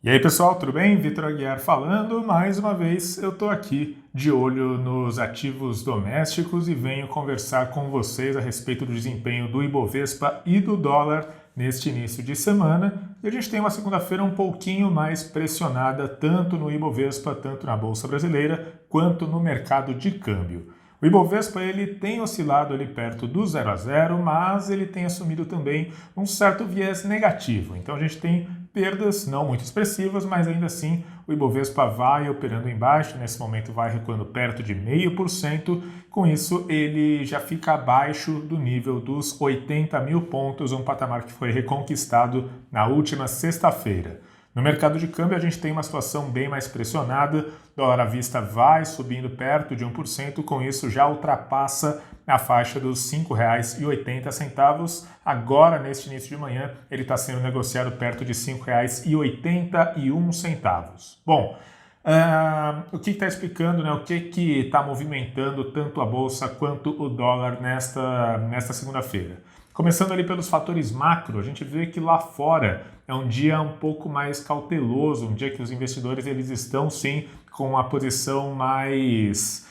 E aí pessoal, tudo bem? Vitor Aguiar falando. Mais uma vez eu estou aqui de olho nos ativos domésticos e venho conversar com vocês a respeito do desempenho do Ibovespa e do dólar neste início de semana. E a gente tem uma segunda-feira um pouquinho mais pressionada tanto no Ibovespa, tanto na Bolsa Brasileira, quanto no mercado de câmbio. O Ibovespa ele tem oscilado ali perto do 0 a 0, mas ele tem assumido também um certo viés negativo. Então a gente tem perdas não muito expressivas, mas ainda assim o Ibovespa vai operando em baixa, nesse momento vai recuando perto de 0,5%. Com isso ele já fica abaixo do nível dos 80 mil pontos, um patamar que foi reconquistado na última sexta-feira. No mercado de câmbio, a gente tem uma situação bem mais pressionada, dólar à vista vai subindo perto de 1%, com isso já ultrapassa a faixa dos R$ 5,80. Agora, neste início de manhã, ele está sendo negociado perto de R$ 5,81. Bom, o que está explicando, né? O que está movimentando tanto a Bolsa quanto o dólar nesta segunda-feira? Começando ali pelos fatores macro, a gente vê que lá fora é um dia um pouco mais cauteloso, um dia que os investidores eles estão sim com a posição mais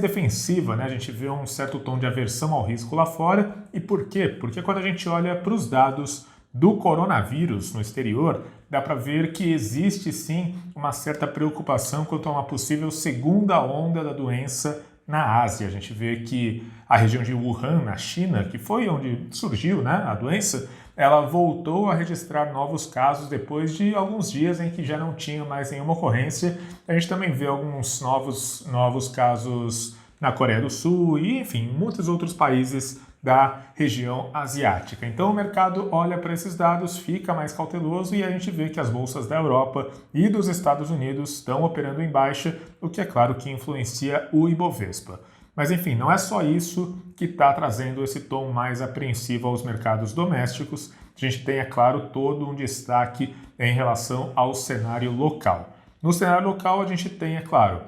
defensiva, né? A gente vê um certo tom de aversão ao risco lá fora. E por quê? Porque quando a gente olha para os dados do coronavírus no exterior, dá para ver que existe sim uma certa preocupação quanto a uma possível segunda onda da doença na Ásia. A gente vê que a região de Wuhan, na China, que foi onde surgiu, né, a doença, ela voltou a registrar novos casos depois de alguns dias em que já não tinha mais nenhuma ocorrência. A gente também vê alguns novos casos na Coreia do Sul e, enfim, muitos outros países da região asiática. Então o mercado olha para esses dados, fica mais cauteloso e a gente vê que as bolsas da Europa e dos Estados Unidos estão operando em baixa, o que é claro que influencia o Ibovespa. Mas enfim, não é só isso que está trazendo esse tom mais apreensivo aos mercados domésticos. A gente tem, é claro, todo um destaque em relação ao cenário local. No cenário local a gente tem, é claro,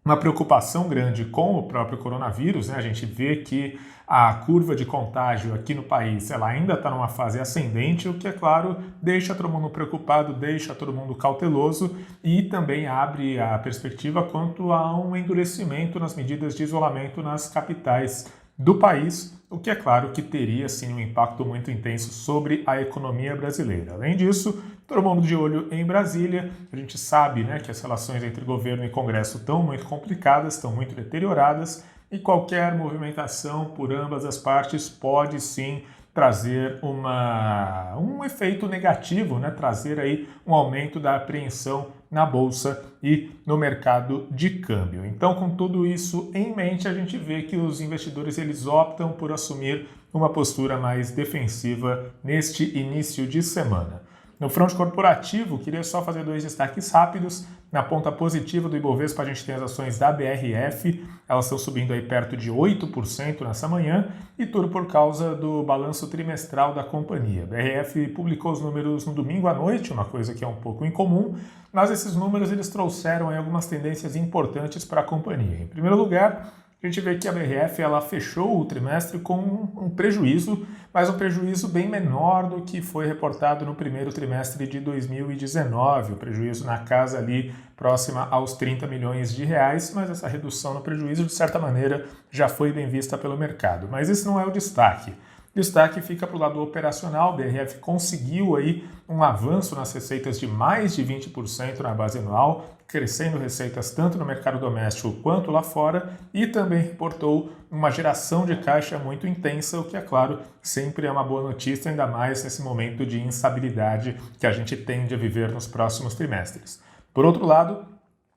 uma preocupação grande com o próprio coronavírus, né? A gente vê que a curva de contágio aqui no país ela ainda está numa fase ascendente, o que, é claro, deixa todo mundo preocupado, deixa todo mundo cauteloso e também abre a perspectiva quanto a um endurecimento nas medidas de isolamento nas capitais do país, o que, é claro, que teria sim um impacto muito intenso sobre a economia brasileira. Além disso, todo mundo de olho em Brasília. A gente sabe, né, que as relações entre governo e Congresso estão muito complicadas, estão muito deterioradas e qualquer movimentação por ambas as partes pode sim trazer um efeito negativo, né, trazer aí um aumento da apreensão na Bolsa e no mercado de câmbio. Então, com tudo isso em mente, a gente vê que os investidores eles optam por assumir uma postura mais defensiva neste início de semana. No front corporativo, queria só fazer dois destaques rápidos. Na ponta positiva do Ibovespa, a gente tem as ações da BRF, elas estão subindo aí perto de 8% nessa manhã, e tudo por causa do balanço trimestral da companhia. A BRF publicou os números no domingo à noite, uma coisa que é um pouco incomum, mas esses números eles trouxeram aí algumas tendências importantes para a companhia. Em primeiro lugar, a gente vê que a BRF ela fechou o trimestre com um prejuízo, mas um prejuízo bem menor do que foi reportado no primeiro trimestre de 2019, o prejuízo na casa ali próxima aos 30 milhões de reais, mas essa redução no prejuízo, de certa maneira, já foi bem vista pelo mercado. Mas esse não é o destaque. O destaque fica para o lado operacional. A BRF conseguiu aí um avanço nas receitas de mais de 20% na base anual, crescendo receitas tanto no mercado doméstico quanto lá fora, e também reportou uma geração de caixa muito intensa, o que, é claro, sempre é uma boa notícia, ainda mais nesse momento de instabilidade que a gente tende a viver nos próximos trimestres. Por outro lado,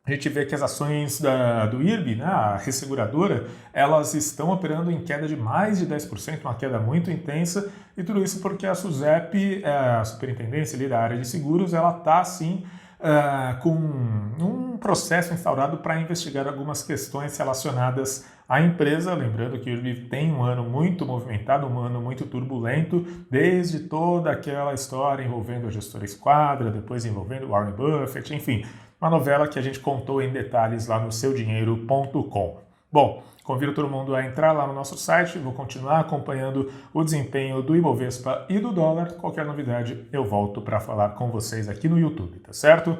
a gente vê que as ações do IRB, né, a resseguradora, elas estão operando em queda de mais de 10%, uma queda muito intensa, e tudo isso porque a SUSEP, a superintendência ali da área de seguros, ela está, assim, com um processo instaurado para investigar algumas questões relacionadas à empresa. Lembrando que o IRB tem um ano muito movimentado, um ano muito turbulento, desde toda aquela história envolvendo a gestora Esquadra, depois envolvendo Warren Buffett, enfim, uma novela que a gente contou em detalhes lá no seudinheiro.com. Bom, convido todo mundo a entrar lá no nosso site, vou continuar acompanhando o desempenho do Ibovespa e do dólar. Qualquer novidade eu volto para falar com vocês aqui no YouTube, tá certo?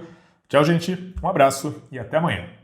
Tchau, gente, um abraço e até amanhã.